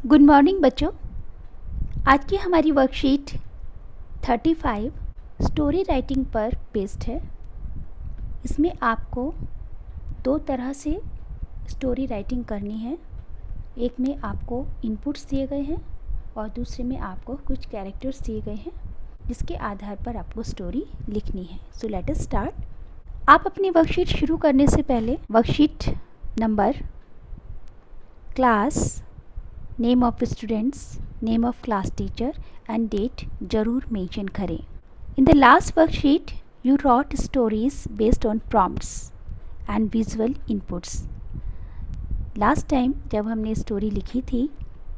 Good morning बच्चों। आज की हमारी वर्कशीट 35 स्टोरी राइटिंग पर बेस्ड है। इसमें आपको दो तरह से स्टोरी राइटिंग करनी है। एक में आपको इनपुट्स दिए गए हैं और दूसरे में आपको कुछ कैरेक्टर्स दिए गए हैं जिसके आधार पर आपको स्टोरी लिखनी है। So let us start. आप अपनी वर्कशीट शुरू करने से पहले worksheet number, class, name of students, name of class teacher and date ज़रूर मेंशन करें। In the last worksheet you wrote stories based on prompts and visual inputs. Last time जब हमने स्टोरी लिखी थी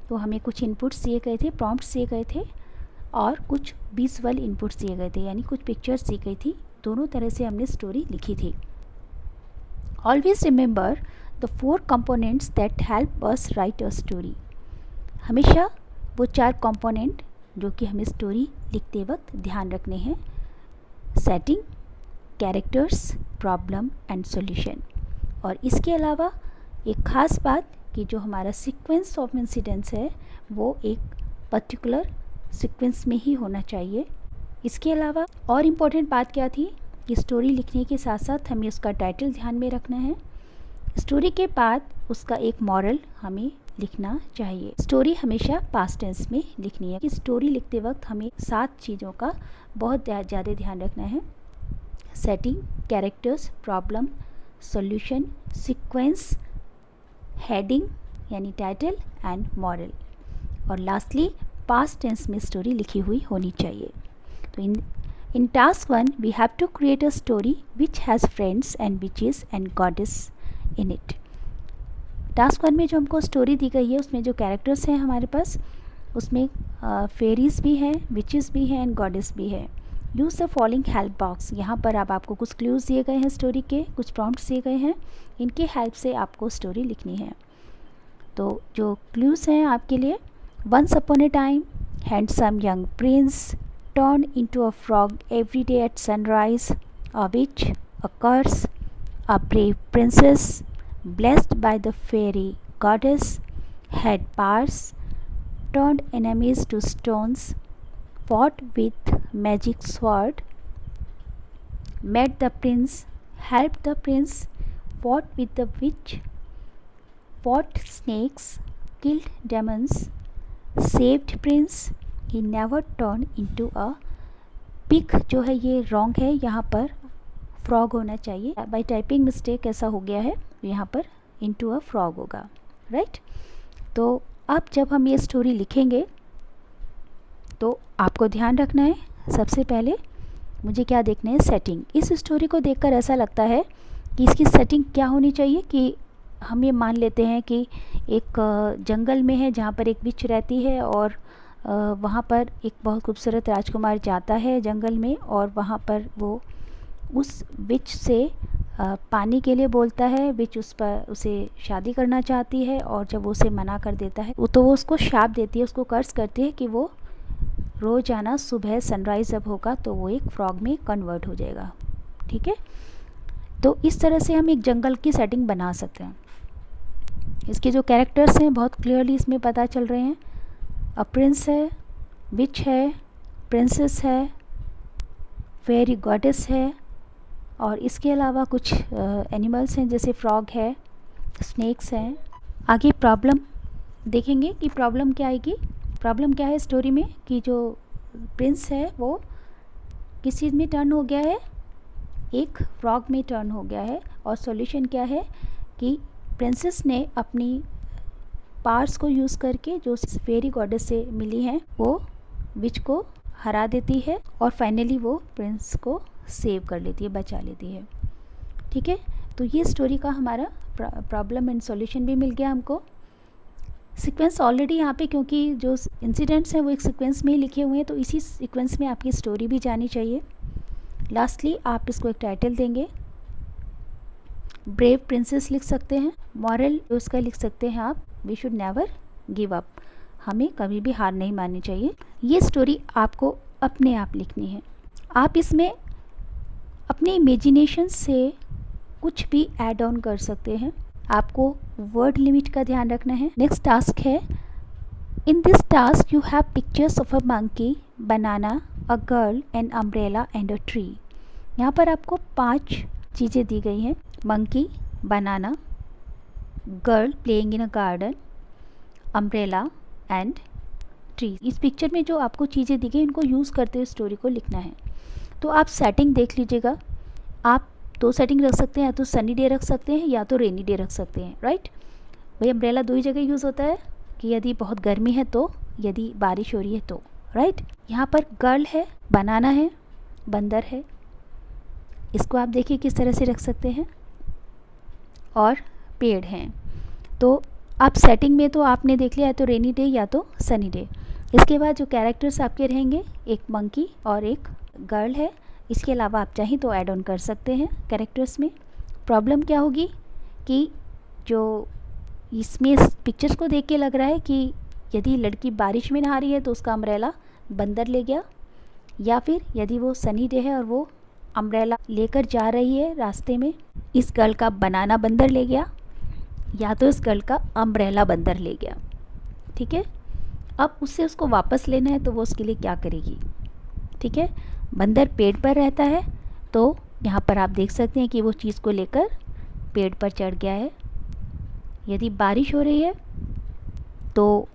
तो हमें कुछ इनपुट्स दिए गए थे, प्रॉम्प्ट्स दिए गए थे और कुछ विजुअल इनपुट्स दिए गए थे, यानी कुछ पिक्चर्स दी गई थी। दोनों तरह से हमने स्टोरी लिखी थी। Always remember the 4 components that help us right a story. हमेशा वो 4 कंपोनेंट जो कि हमें स्टोरी लिखते वक्त ध्यान रखने हैं: setting, characters, problem and solution. और इसके अलावा एक ख़ास बात कि जो हमारा सीक्वेंस ऑफ इंसिडेंट्स है वो एक पर्टिकुलर सीक्वेंस में ही होना चाहिए। इसके अलावा और इम्पोर्टेंट बात क्या थी कि स्टोरी लिखने के साथ साथ हमें उसका टाइटल ध्यान में रखना है। स्टोरी के बाद उसका एक मॉरल हमें लिखना चाहिए। स्टोरी हमेशा पास्ट टेंस में लिखनी है कि स्टोरी लिखते वक्त हमें 7 चीज़ों का बहुत ज़्यादा ध्यान रखना है: setting, characters, problem, solution, sequence, heading यानी टाइटल एंड मॉरल, और लास्टली पास्ट टेंस में स्टोरी लिखी हुई होनी चाहिए। तो in task 1 we have to create a story which has friends and witches and goddess in it. Task 1 में जो हमको स्टोरी दी गई है उसमें जो कैरेक्टर्स हैं हमारे पास, उसमें फेरीज भी हैं, विचेस भी हैं एंड गॉडेस भी है। Use the following help box. यहाँ पर अब आपको कुछ क्लूज़ दिए गए हैं स्टोरी के, कुछ प्रॉम्प्ट्स दिए गए हैं, इनके हेल्प से आपको स्टोरी लिखनी है। तो जो क्लूज़ हैं आपके लिए: once upon a time, handsome young prince turn into a frog every day at sunrise, a witch, a curse, a brave princess blessed by the fairy goddess, had powers, turned enemies to stones, fought with magic sword, met the prince, helped the prince, fought with the witch, fought snakes, killed demons, saved prince, he never turned into a pig। जो है ये wrong है, यहाँ पर frog होना चाहिए। Bye typing mistake ऐसा हो गया है, यहाँ पर इनटू अ फ्रॉग होगा, राइट। तो अब जब हम ये स्टोरी लिखेंगे तो आपको ध्यान रखना है, सबसे पहले मुझे क्या देखना है, सेटिंग। इस स्टोरी को देखकर ऐसा लगता है कि इसकी सेटिंग क्या होनी चाहिए कि हम ये मान लेते हैं कि एक जंगल में है जहाँ पर एक विच रहती है और वहाँ पर एक बहुत खूबसूरत राजकुमार जाता है जंगल में और वहाँ पर वो उस विच से पानी के लिए बोलता है। विच उसे शादी करना चाहती है और जब वो उसे मना कर देता है तो वो उसको शाप देती है, उसको कर्ज करती है कि वो रोज़ाना सुबह सनराइज़ जब होगा तो वो एक फ्रॉग में कन्वर्ट हो जाएगा। ठीक है, तो इस तरह से हम एक जंगल की सेटिंग बना सकते हैं। इसके जो कैरेक्टर्स हैं बहुत क्लियरली इसमें पता चल रहे हैं। अ प्रिंस है, विच है, प्रिंसेस है, फेरी गॉडेस है, और इसके अलावा कुछ एनिमल्स हैं जैसे फ्रॉग है, स्नेक्स हैं। आगे प्रॉब्लम देखेंगे कि प्रॉब्लम क्या आएगी। प्रॉब्लम क्या है स्टोरी में कि जो प्रिंस है वो किस चीज़ में टर्न हो गया है, एक फ्रॉग में टर्न हो गया है। और सॉल्यूशन क्या है कि प्रिंसेस ने अपनी पावर्स को यूज़ करके जो फेरी गॉडेस से मिली हैं वो विच को हरा देती है और फाइनली वो प्रिंस को सेव कर लेती है, बचा लेती है। ठीक है, तो ये स्टोरी का हमारा प्रॉब्लम एंड सॉल्यूशन भी मिल गया हमको। सीक्वेंस ऑलरेडी यहाँ पे, क्योंकि जो इंसिडेंट्स हैं वो एक सीक्वेंस में ही लिखे हुए हैं तो इसी सीक्वेंस में आपकी स्टोरी भी जानी चाहिए। लास्टली आप इसको एक टाइटल देंगे। ब्रेव प्रिंसेस लिख सकते हैं। मॉरल उसका लिख सकते हैं आप, we should never give up, हमें कभी भी हार नहीं माननी चाहिए। ये स्टोरी आपको अपने आप लिखनी है। आप इसमें अपने इमेजिनेशन से कुछ भी ऐड ऑन कर सकते हैं। आपको वर्ड लिमिट का ध्यान रखना है। नेक्स्ट टास्क है In this task you have pictures of a monkey, banana, a girl, an umbrella and a tree. यहाँ पर आपको 5 चीज़ें दी गई हैं, monkey, banana, girl playing in a garden, umbrella and tree. इस पिक्चर में जो आपको चीज़ें दी गई उनको यूज़ करते हुए स्टोरी को लिखना है. तो आप सेटिंग देख लीजिएगा. आप 2 सेटिंग रख सकते हैं, या तो सनी डे रख सकते हैं या तो रेनी डे रख सकते हैं, राइट. भाई अम्ब्रेला 2 ही जगह यूज़ होता है, कि यदि बहुत गर्मी है तो, यदि बारिश हो रही है तो, राइट. यहाँ पर गर्ल है, बनाना है, बंदर है, इसको आप देखिए किस तरह से रख सकते हैं, और पेड़ हैं. तो आप सेटिंग में तो आपने देख लिया है, तो रेनी डे या तो सनी डे. इसके बाद जो कैरेक्टर्स आपके रहेंगे, एक मंकी और एक गर्ल है. इसके अलावा आप चाहें तो ऐड ऑन कर सकते हैं कैरेक्टर्स में. प्रॉब्लम क्या होगी कि जो इसमें पिक्चर्स को देख के लग रहा है कि यदि लड़की बारिश में नहा रही है तो उसका अम्ब्रेला बंदर ले गया, या फिर यदि वो सनी डे है और वो अम्ब्रेला लेकर जा रही है रास्ते में, इस गर्ल का बनाना बंदर ले गया, या तो इस गर्ल का अम्ब्रेला बंदर ले गया. ठीक है. अब उससे उसको वापस लेना है तो वो उसके लिए क्या करेगी. ठीक है. बंदर पेड़ पर रहता है, तो यहाँ पर आप देख सकते हैं कि वो चीज़ को लेकर पेड़ पर चढ़ गया है. यदि बारिश हो रही है तो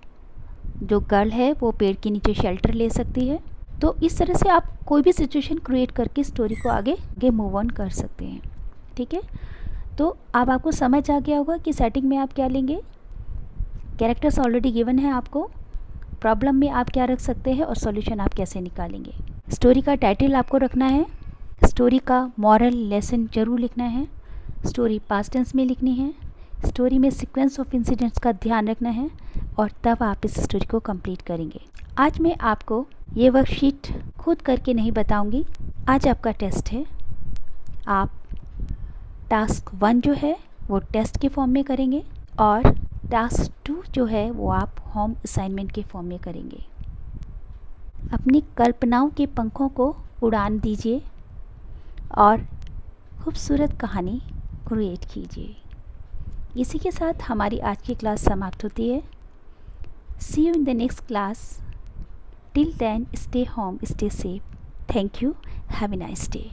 जो गर्ल है वो पेड़ के नीचे शेल्टर ले सकती है. तो इस तरह से आप कोई भी सिचुएशन क्रिएट करके स्टोरी को आगे मूव ऑन कर सकते हैं. ठीक है. तो अब आपको समझ आ गया होगा कि सेटिंग में आप क्या लेंगे. कैरेक्टर्स ऑलरेडी गिवन है आपको, प्रॉब्लम में आप क्या रख सकते हैं और सॉल्यूशन आप कैसे निकालेंगे. स्टोरी का टाइटल आपको रखना है, स्टोरी का मॉरल लेसन जरूर लिखना है, स्टोरी पास्ट टेंस में लिखनी है, स्टोरी में सीक्वेंस ऑफ इंसिडेंट्स का ध्यान रखना है, और तब आप इस स्टोरी को कंप्लीट करेंगे. आज मैं आपको ये वर्कशीट खुद करके नहीं बताऊंगी. आज आपका टेस्ट है. आप टास्क 1 जो है वो टेस्ट के फॉर्म में करेंगे, और टास्क 2 जो है वो आप होम असाइनमेंट के फॉर्म में करेंगे. अपनी कल्पनाओं के पंखों को उड़ान दीजिए और खूबसूरत कहानी क्रिएट कीजिए. इसी के साथ हमारी आज की क्लास समाप्त होती है. See you in the next class. Till then stay home, stay safe. Thank you. Have a nice day.